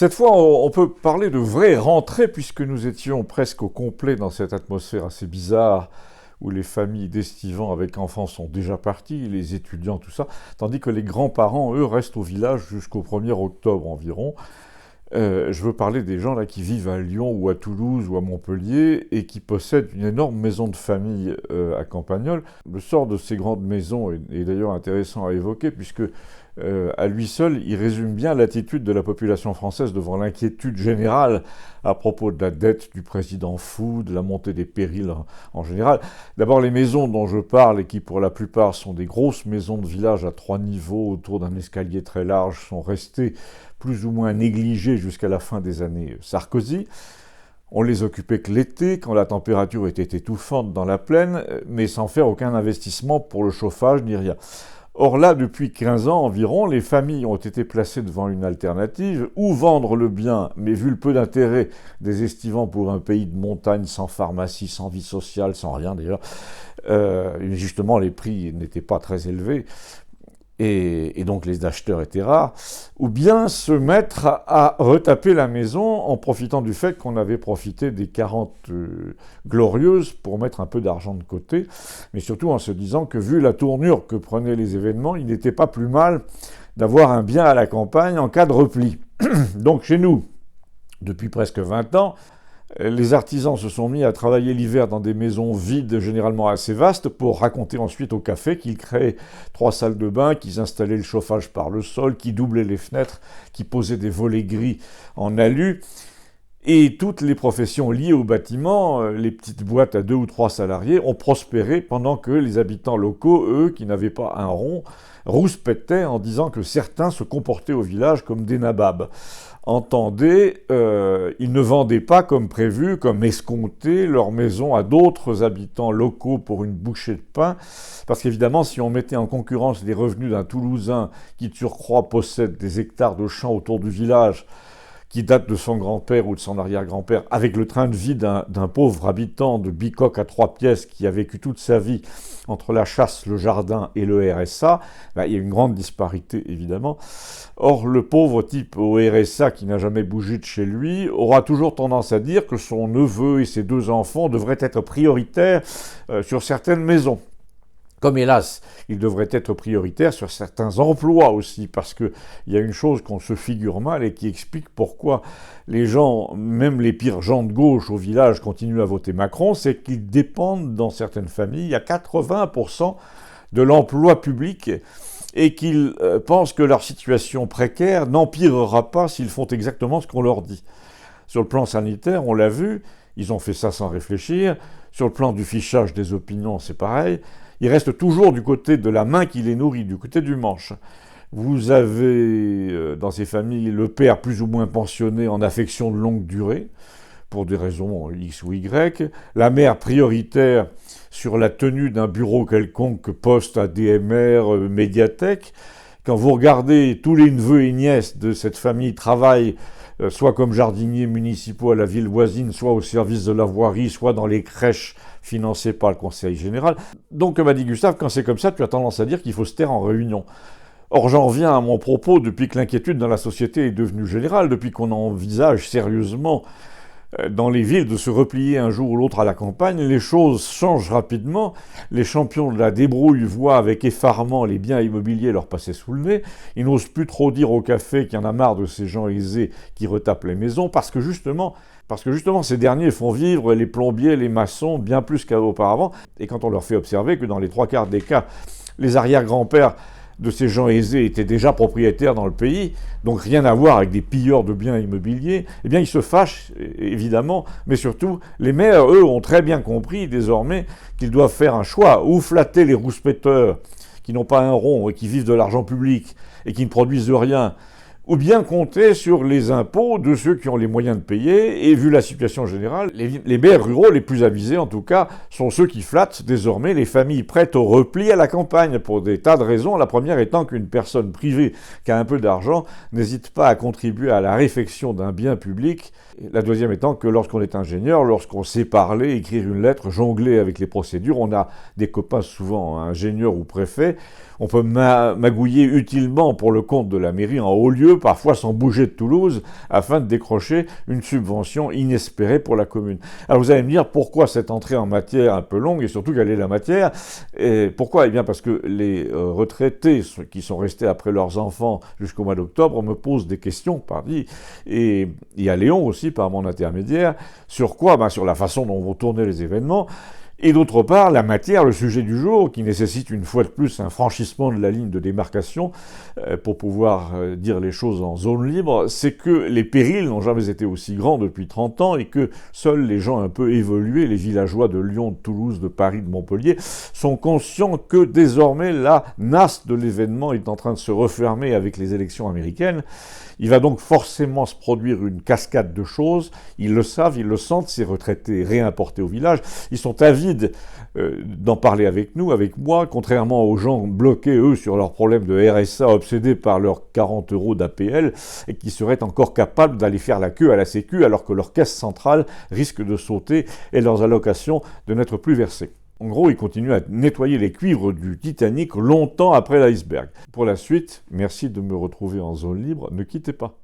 Cette fois, on peut parler de vraie rentrée puisque nous étions presque au complet dans cette atmosphère assez bizarre où les familles d'estivants avec enfants sont déjà parties, les étudiants, tout ça, tandis que les grands-parents, eux, restent au village jusqu'au 1er octobre environ. Je veux parler des gens là qui vivent à Lyon ou à Toulouse ou à Montpellier et qui possèdent une énorme maison de famille à Campagnole. Le sort de ces grandes maisons est d'ailleurs intéressant à évoquer puisque à lui seul, il résume bien l'attitude de la population française devant l'inquiétude générale à propos de la dette du président fou, de la montée des périls en général. D'abord, les maisons dont je parle, et qui pour la plupart sont des grosses maisons de village à 3 niveaux autour d'un escalier très large, sont restées plus ou moins négligées jusqu'à la fin des années Sarkozy. On les occupait que l'été, quand la température était étouffante dans la plaine, mais sans faire aucun investissement pour le chauffage ni rien. Or là, depuis 15 ans environ, les familles ont été placées devant une alternative, ou vendre le bien, mais vu le peu d'intérêt des estivants pour un pays de montagne, sans pharmacie, sans vie sociale, sans rien d'ailleurs, justement les prix n'étaient pas très élevés, et donc les acheteurs étaient rares, ou bien se mettre à retaper la maison en profitant du fait qu'on avait profité des 40 glorieuses pour mettre un peu d'argent de côté, mais surtout en se disant que vu la tournure que prenaient les événements, il n'était pas plus mal d'avoir un bien à la campagne en cas de repli. Donc chez nous, depuis presque 20 ans, les artisans se sont mis à travailler l'hiver dans des maisons vides, généralement assez vastes, pour raconter ensuite au café qu'ils créaient 3 salles de bain, qu'ils installaient le chauffage par le sol, qu'ils doublaient les fenêtres, qu'ils posaient des volets gris en alu. Et toutes les professions liées au bâtiment, les petites boîtes à 2 ou 3 salariés, ont prospéré pendant que les habitants locaux, eux, qui n'avaient pas un rond, rouspétaient en disant que certains se comportaient au village comme des nababs. Entendez, ils ne vendaient pas comme prévu, comme escompté, leur maison à d'autres habitants locaux pour une bouchée de pain, parce qu'évidemment, si on mettait en concurrence les revenus d'un Toulousain qui, de surcroît, possède des hectares de champs autour du village, qui date de son grand-père ou de son arrière-grand-père, avec le train de vie d'un pauvre habitant de Bicoque à 3 pièces qui a vécu toute sa vie entre la chasse, le jardin et le RSA, il y a une grande disparité évidemment. Or, le pauvre type au RSA qui n'a jamais bougé de chez lui aura toujours tendance à dire que son neveu et ses 2 enfants devraient être prioritaires sur certaines maisons. Comme hélas, il devrait être prioritaire sur certains emplois aussi, parce qu'il y a une chose qu'on se figure mal et qui explique pourquoi les gens, même les pires gens de gauche au village, continuent à voter Macron, c'est qu'ils dépendent dans certaines familles à 80% de l'emploi public et qu'ils pensent que leur situation précaire n'empirera pas s'ils font exactement ce qu'on leur dit. Sur le plan sanitaire, on l'a vu, ils ont fait ça sans réfléchir. Sur le plan du fichage des opinions, c'est pareil. Ils restent toujours du côté de la main qui les nourrit, du côté du manche. Vous avez dans ces familles le père plus ou moins pensionné en affection de longue durée, pour des raisons X ou Y, la mère prioritaire sur la tenue d'un bureau quelconque, poste, ADMR, médiathèque. Quand vous regardez tous les neveux et nièces de cette famille travaillent soit comme jardiniers municipaux à la ville voisine, soit au service de la voirie, soit dans les crèches financées par le Conseil général. Donc, comme a dit Gustave, quand c'est comme ça, tu as tendance à dire qu'il faut se taire en réunion. Or, j'en reviens à mon propos, depuis que l'inquiétude dans la société est devenue générale, depuis qu'on envisage sérieusement dans les villes de se replier un jour ou l'autre à la campagne, les choses changent rapidement. Les champions de la débrouille voient avec effarement les biens immobiliers leur passer sous le nez. Ils n'osent plus trop dire au café qu'il y en a marre de ces gens aisés qui retapent les maisons, parce que justement ces derniers font vivre les plombiers, les maçons, bien plus qu'auparavant. Et quand on leur fait observer que dans les 3/4 des cas, les arrière-grands-pères de ces gens aisés étaient déjà propriétaires dans le pays, donc rien à voir avec des pilleurs de biens immobiliers, eh bien ils se fâchent, évidemment, mais surtout, les maires, eux, ont très bien compris désormais qu'ils doivent faire un choix, ou flatter les rouspéteurs qui n'ont pas un rond et qui vivent de l'argent public et qui ne produisent rien, ou bien compter sur les impôts de ceux qui ont les moyens de payer, et vu la situation générale, les maires ruraux les plus avisés en tout cas, sont ceux qui flattent désormais les familles prêtes au repli à la campagne, pour des tas de raisons, la première étant qu'une personne privée qui a un peu d'argent n'hésite pas à contribuer à la réfection d'un bien public, la deuxième étant que lorsqu'on est ingénieur, lorsqu'on sait parler, écrire une lettre, jongler avec les procédures, on a des copains souvent ingénieurs ou préfets, on peut magouiller utilement pour le compte de la mairie en haut lieu parfois sans bouger de Toulouse, afin de décrocher une subvention inespérée pour la commune. Alors vous allez me dire pourquoi cette entrée en matière un peu longue, et surtout quelle est la matière, et pourquoi? Eh bien parce que les retraités qui sont restés après leurs enfants jusqu'au mois d'octobre me posent des questions, pardi, et il y a Léon aussi par mon intermédiaire, sur quoi? Sur la façon dont vont tourner les événements, et d'autre part, la matière, le sujet du jour, qui nécessite une fois de plus un franchissement de la ligne de démarcation pour pouvoir dire les choses en zone libre, c'est que les périls n'ont jamais été aussi grands depuis 30 ans et que seuls les gens un peu évolués, les villageois de Lyon, de Toulouse, de Paris, de Montpellier, sont conscients que désormais la nasse de l'événement est en train de se refermer avec les élections américaines. Il va donc forcément se produire une cascade de choses. Ils le savent, ils le sentent, ces retraités réimportés au village. Ils sont avides d'en parler avec nous, avec moi, contrairement aux gens bloqués, eux, sur leurs problèmes de RSA, obsédés par leurs 40 € d'APL, et qui seraient encore capables d'aller faire la queue à la Sécu, alors que leur caisse centrale risque de sauter et leurs allocations de n'être plus versées. En gros, ils continuent à nettoyer les cuivres du Titanic longtemps après l'iceberg. Pour la suite, merci de me retrouver en zone libre, ne quittez pas.